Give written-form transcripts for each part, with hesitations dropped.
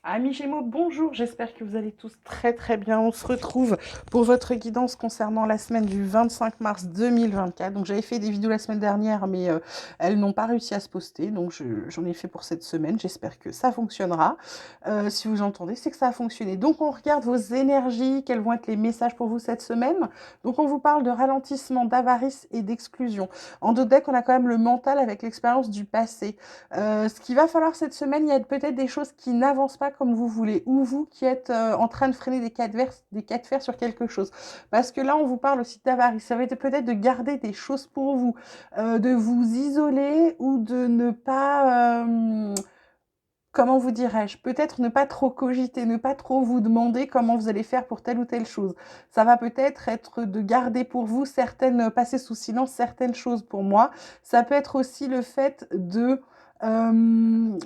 Amis Gémeaux, bonjour, j'espère que vous allez tous très très bien. On se retrouve pour votre guidance concernant la semaine du 25 mars 2024. Donc j'avais fait des vidéos la semaine dernière, mais elles n'ont pas réussi à se poster. Donc j'en ai fait pour cette semaine. J'espère que ça fonctionnera. Si vous entendez, c'est que ça a fonctionné. Donc on regarde vos énergies, quels vont être les messages pour vous cette semaine. Donc on vous parle de ralentissement, d'avarice et d'exclusion. En dos de deck, on a quand même le mental avec l'expérience du passé. Ce qu'il va falloir cette semaine, il y a peut-être des choses qui n'avancent pas comme vous voulez, ou vous qui êtes en train de freiner des cas de fer sur quelque chose. Parce que là, on vous parle aussi d'avarice. Ça va être peut-être de garder des choses pour vous, de vous isoler ou de ne pas... comment vous dirais-je, peut-être ne pas trop cogiter, ne pas trop vous demander comment vous allez faire pour telle ou telle chose. Ça va peut-être être de garder pour vous passer sous silence certaines choses pour moi. Ça peut être aussi le fait de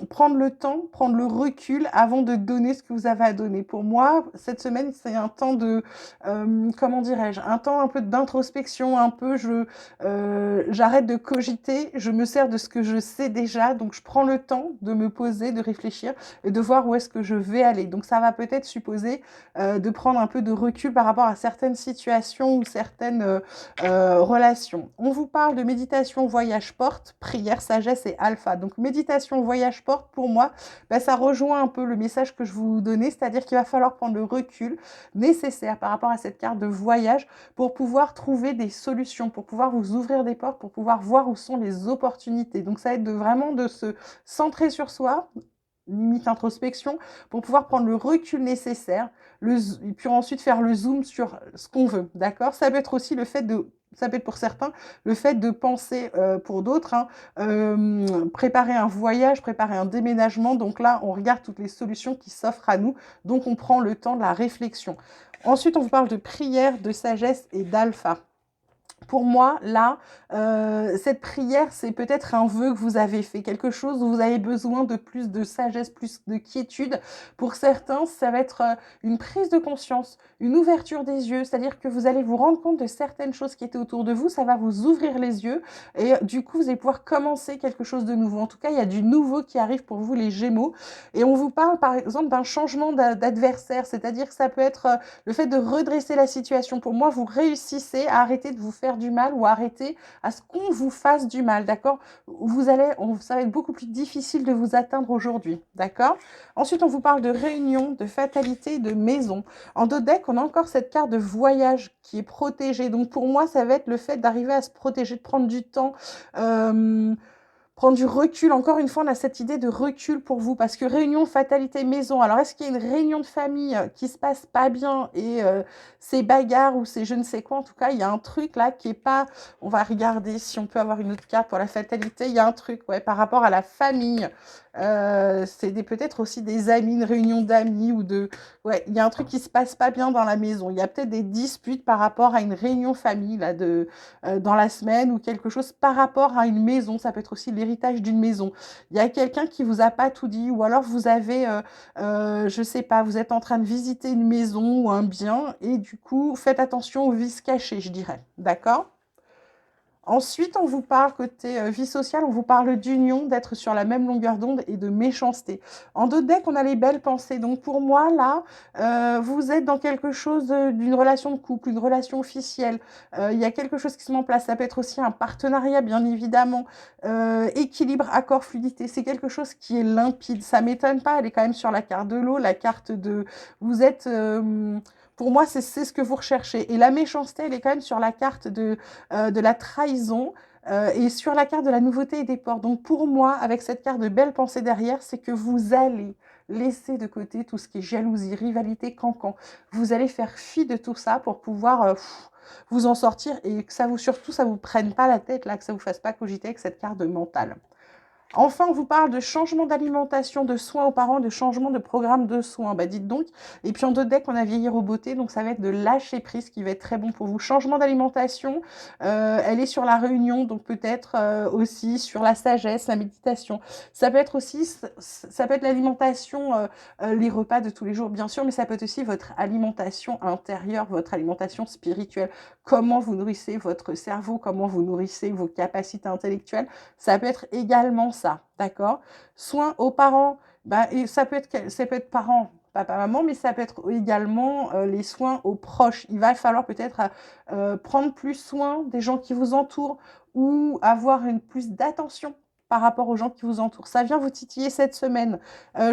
prendre le temps, prendre le recul avant de donner ce que vous avez à donner. Pour moi, cette semaine, c'est un temps de, comment dirais-je, un temps un peu d'introspection, un peu, j'arrête de cogiter, je me sers de ce que je sais déjà, donc je prends le temps de me poser, de réfléchir et de voir où est-ce que je vais aller. Donc ça va peut-être supposer de prendre un peu de recul par rapport à certaines situations ou certaines relations. On vous parle de méditation, voyage, porte, prière, sagesse et alpha. Donc méditation, voyage, porte, pour moi, ça rejoint un peu le message que je vous donnais, c'est-à-dire qu'il va falloir prendre le recul nécessaire par rapport à cette carte de voyage pour pouvoir trouver des solutions, pour pouvoir vous ouvrir des portes, pour pouvoir voir où sont les opportunités. Donc ça aide vraiment de se centrer sur soi, limite introspection, pour pouvoir prendre le recul nécessaire, et puis ensuite faire le zoom sur ce qu'on veut, d'accord. Ça peut être aussi le fait de, ça peut être pour certains, le fait de penser, pour d'autres, hein, préparer un voyage, préparer un déménagement. Donc là, on regarde toutes les solutions qui s'offrent à nous, donc on prend le temps de la réflexion. Ensuite, on vous parle de prière, de sagesse et d'alpha. Pour moi, là, cette prière, c'est peut-être un vœu que vous avez fait, quelque chose où vous avez besoin de plus de sagesse, plus de quiétude. Pour certains, ça va être une prise de conscience, une ouverture des yeux, c'est-à-dire que vous allez vous rendre compte de certaines choses qui étaient autour de vous, ça va vous ouvrir les yeux et du coup, vous allez pouvoir commencer quelque chose de nouveau. En tout cas, il y a du nouveau qui arrive pour vous, les Gémeaux. Et on vous parle, par exemple, d'un changement d'adversaire, c'est-à-dire que ça peut être le fait de redresser la situation. Pour moi, vous réussissez à arrêter de vous faire du mal ou arrêter à ce qu'on vous fasse du mal, d'accord. Ça va être beaucoup plus difficile de vous atteindre aujourd'hui, d'accord. Ensuite, on vous parle de réunion, de fatalité, de maison. En dos de deck, on a encore cette carte de voyage qui est protégée. Donc pour moi, ça va être le fait d'arriver à se protéger, de prendre du temps, euh, prendre du recul. Encore une fois, on a cette idée de recul pour vous, parce que réunion, fatalité, maison. Alors, est-ce qu'il y a une réunion de famille qui se passe pas bien et c'est bagarre ou c'est je ne sais quoi? En tout cas, il y a un truc là qui est pas... On va regarder si on peut avoir une autre carte pour la fatalité. Il y a un truc, ouais, par rapport à la famille. Peut-être aussi des amis, une réunion d'amis ou de... Ouais, il y a un truc qui se passe pas bien dans la maison. Il y a peut-être des disputes par rapport à une réunion famille là, dans la semaine ou quelque chose par rapport à une maison. Ça peut être aussi l'héritage d'une maison. Il y a quelqu'un qui vous a pas tout dit ou alors vous avez, je sais pas, vous êtes en train de visiter une maison ou un bien et du coup, faites attention aux vices cachés, je dirais. D'accord? Ensuite, on vous parle côté vie sociale, on vous parle d'union, d'être sur la même longueur d'onde et de méchanceté. En dos de deck, on a les belles pensées. Donc pour moi, là, vous êtes dans quelque chose d'une relation de couple, une relation officielle. Il y a quelque chose qui se met en place. Ça peut être aussi un partenariat, bien évidemment. Équilibre, accord, fluidité. C'est quelque chose qui est limpide. Ça m'étonne pas. Elle est quand même sur la carte de l'eau, la carte de... Vous êtes... pour moi, c'est ce que vous recherchez. Et la méchanceté, elle est quand même sur la carte de la trahison et sur la carte de la nouveauté et des portes. Donc pour moi, avec cette carte de belle pensée derrière, c'est que vous allez laisser de côté tout ce qui est jalousie, rivalité, cancan. Vous allez faire fi de tout ça pour pouvoir vous en sortir et que ça vous surtout ça vous prenne pas la tête là, que ça vous fasse pas cogiter avec cette carte de mental. Enfin, on vous parle de changement d'alimentation, de soins aux parents, de changement de programme de soins. Bah dites donc. Et puis en deux decks, on a vieillir aux beautés, donc ça va être de lâcher prise qui va être très bon pour vous. Changement d'alimentation, elle est sur la réunion, donc peut-être aussi sur la sagesse, la méditation. Ça peut être aussi, ça peut être l'alimentation, les repas de tous les jours, bien sûr, mais ça peut être aussi votre alimentation intérieure, votre alimentation spirituelle. Comment vous nourrissez votre cerveau, comment vous nourrissez vos capacités intellectuelles. Ça peut être également ça, d'accord. Soins aux parents, Bah, et ça peut être parents, papa, maman, mais ça peut être également les soins aux proches. Il va falloir peut-être prendre plus soin des gens qui vous entourent ou avoir plus d'attention par rapport aux gens qui vous entourent. Ça vient vous titiller cette semaine.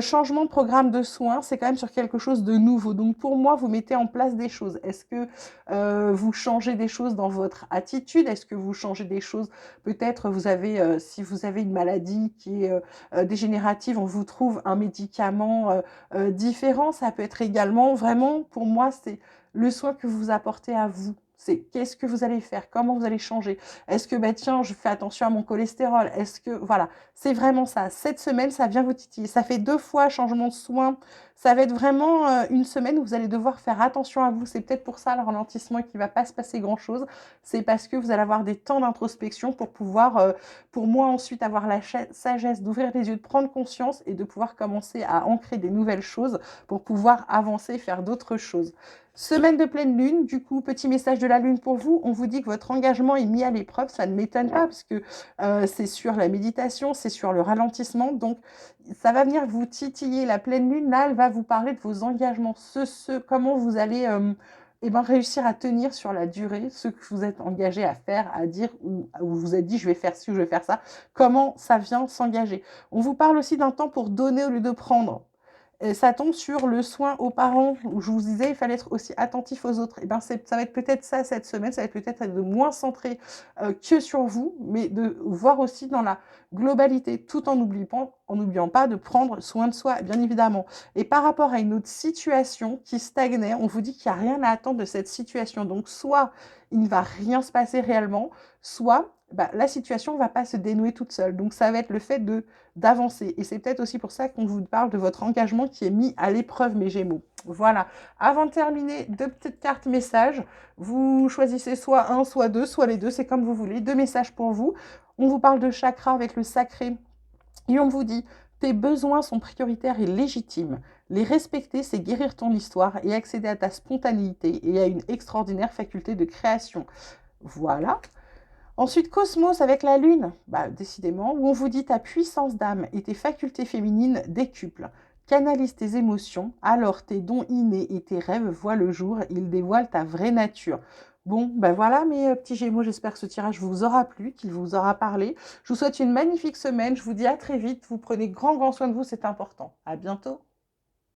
Changement de programme de soins, c'est quand même sur quelque chose de nouveau. Donc pour moi, vous mettez en place des choses. Est-ce que vous changez des choses dans votre attitude? Est-ce que vous changez des choses? Peut-être vous avez, si vous avez une maladie qui est dégénérative, on vous trouve un médicament différent. Ça peut être également, vraiment, pour moi, c'est le soin que vous apportez à vous. C'est qu'est-ce que vous allez faire, comment vous allez changer. Est-ce que, bah, tiens, je fais attention à mon cholestérol. Est-ce que, voilà, c'est vraiment ça. Cette semaine, ça vient vous titiller. Ça fait 2 fois changement de soin. Ça va être vraiment une semaine où vous allez devoir faire attention à vous. C'est peut-être pour ça le ralentissement et qu'il ne va pas se passer grand-chose. C'est parce que vous allez avoir des temps d'introspection pour pouvoir, pour moi, ensuite avoir la sagesse d'ouvrir les yeux, de prendre conscience et de pouvoir commencer à ancrer des nouvelles choses pour pouvoir avancer, faire d'autres choses. Semaine de pleine lune, du coup, petit message de la lune pour vous. On vous dit que votre engagement est mis à l'épreuve. Ça ne m'étonne pas parce que c'est sur la méditation, c'est sur le ralentissement. Donc, ça va venir vous titiller. La pleine lune, là, elle va vous parler de vos engagements. Comment vous allez eh ben, réussir à tenir sur la durée ce que vous êtes engagé à faire, à dire, ou vous vous êtes dit, je vais faire ci ou je vais faire ça. Comment ça vient s'engager. On vous parle aussi d'un temps pour donner au lieu de prendre. Et ça tombe sur le soin aux parents, où je vous disais, il fallait être aussi attentif aux autres. Et ben ça va être peut-être ça cette semaine, ça va être peut-être de moins centré que sur vous, mais de voir aussi dans la globalité, tout en n'oubliant pas de prendre soin de soi, bien évidemment. Et par rapport à une autre situation qui stagnait, on vous dit qu'il n'y a rien à attendre de cette situation. Donc soit il ne va rien se passer réellement, soit bah, la situation ne va pas se dénouer toute seule. Donc ça va être le fait d'avancer. Et c'est peut-être aussi pour ça qu'on vous parle de votre engagement qui est mis à l'épreuve, mes Gémeaux. Voilà. Avant de terminer, 2 petites cartes messages. Vous choisissez soit un, soit deux, soit les deux, c'est comme vous voulez. 2 messages pour vous. On vous parle de chakra avec le sacré. Et on vous dit, tes besoins sont prioritaires et légitimes. Les respecter, c'est guérir ton histoire et accéder à ta spontanéité et à une extraordinaire faculté de création. Voilà. Ensuite, Cosmos avec la Lune, bah, décidément, où on vous dit ta puissance d'âme et tes facultés féminines décuplent. Canalise tes émotions, alors tes dons innés et tes rêves voient le jour, ils dévoilent ta vraie nature. Bon, ben voilà mes petits Gémeaux, j'espère que ce tirage vous aura plu, qu'il vous aura parlé. Je vous souhaite une magnifique semaine, je vous dis à très vite, vous prenez grand soin de vous, c'est important. À bientôt.